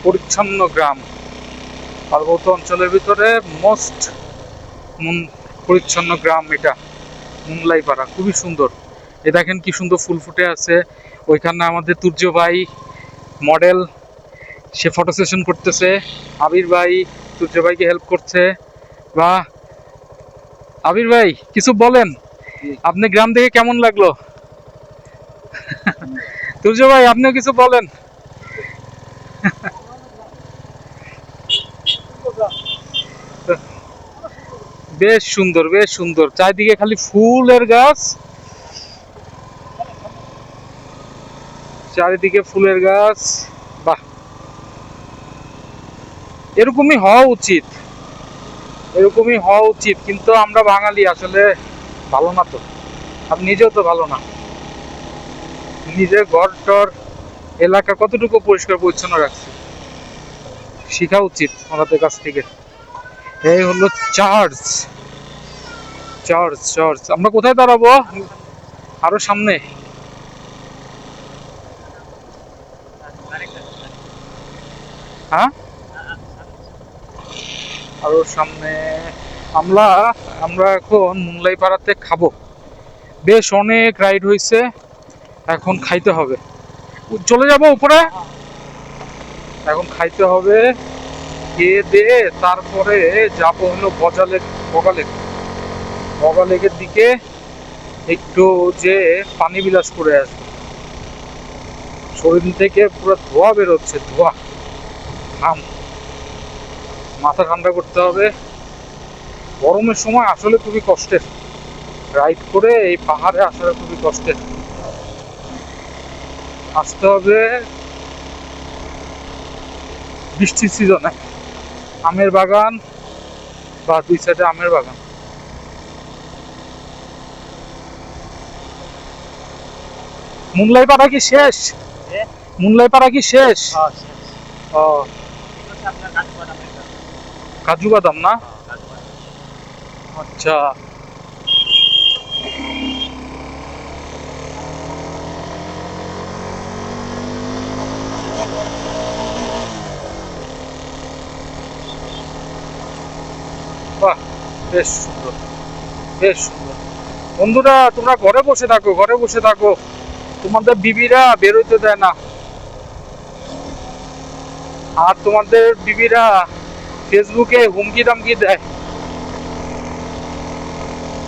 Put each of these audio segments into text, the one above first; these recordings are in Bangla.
পরিচ্ছন্ন গ্রাম, পার্বত্য অঞ্চলের ভিতরে মোস্ট পরিচ্ছন্ন গ্রাম এটা মুনলাইপাড়া। খুবই সুন্দর। এ দেখেন কি সুন্দর ফুল ফুটে আছে। ওইখানে আমাদের তুর্য ভাই মডেল, সে ফটো সেশন করতেছে। আবির ভাই তুর্য ভাইকে হেল্প করছে। বা আবির ভাই কিছু বলেন, আপনি গ্রাম থেকে কেমন লাগলো? তুর্য ভাই আপনিও কিছু বলেন। বেশ সুন্দর, বেশ সুন্দর। চারিদিকে খালি ফুলের গাছ, চারিদিকে ফুলের গাছ। বাহ, এরকমই হওয়া উচিত, এরকমই হওয়া উচিত। কিন্তু আমরা বাঙালি আসলে ভালো না তো। আপনি নিজেও তো ভালো না। নিজের ঘর টর এলাকা কতটুকু পরিষ্কার পরিচ্ছন্ন রাখছি, শেখা উচিত আমাদের কাছ থেকে। এই হলো চার্চ, চার্চ চার্চ। আমরা কোথায় দাঁড়াবো? আরো সামনে? হ্যাঁ, আরো সামনে। আমরা আমরা এখন মুনলাই পাড়াতে খাবো। বেশ অনেক রাইড হয়েছে, এখন খাইতে হবে। চলে যাব উপরে, এখন খাইতে হবে। খেয়ে দিয়ে তারপরে যাবো হলো বজালেক, বগালেক, বগালেকের দিকে একটু যে পানি বিলাস করে আসবো। শরীর থেকে পুরো ধোয়া বেরোচ্ছে, ধোয়া, ঘাম। মাথা ঠান্ডা করতে হবে। গরমের সময় আসলে খুবই কষ্টের রাইড করে এই পাহাড়ে আসাটা, খুবই কষ্টের। আসতে হবে বৃষ্টির সিজনে। আমের বাগান, বা দুই সাইডে আমের বাগান। মুনলাই পাড়া কি শেষ? মুনলাই পাড়া কি শেষ? ও, কাজু বাদাম না? আচ্ছা। বাহ, বেশ সুন্দর, বেশ সুন্দর। বন্ধুরা তোমরা ঘরে বসে থাকো, ঘরে বসে থাকো। তোমাদের বিবিরা বেরোতে দেয় না, আর তোমাদের বিবিরা ফেসবুকে হুমকি টামকি দেয়।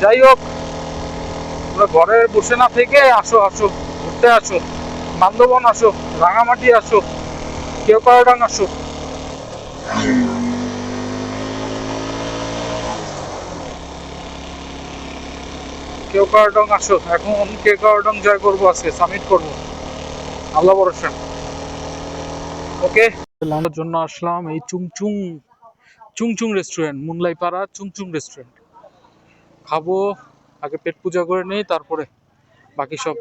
যাই হোক, তোমরা ঘরে বসে না থেকে আসো, আসো ঘুরতে আসো। বান্দরবন আসো, রাঙামাটি আসো, কেওক্রাডাং আসো। কেওক্রাডাং আসো। এখন কেওক্রাডাং জয় করবো, আজকে সামিট করবো, আল্লাহ ভরসা। ওকে, লাঞ্চের জন্য আসলাম এই চুংচুং, চুংচুং রেস্টুরেন্ট, মুনলাই পাড়া চুংচুং রেস্টুরেন্ট। খাবো, আগে পেট পূজা করে নেই, তারপরে বাকি সব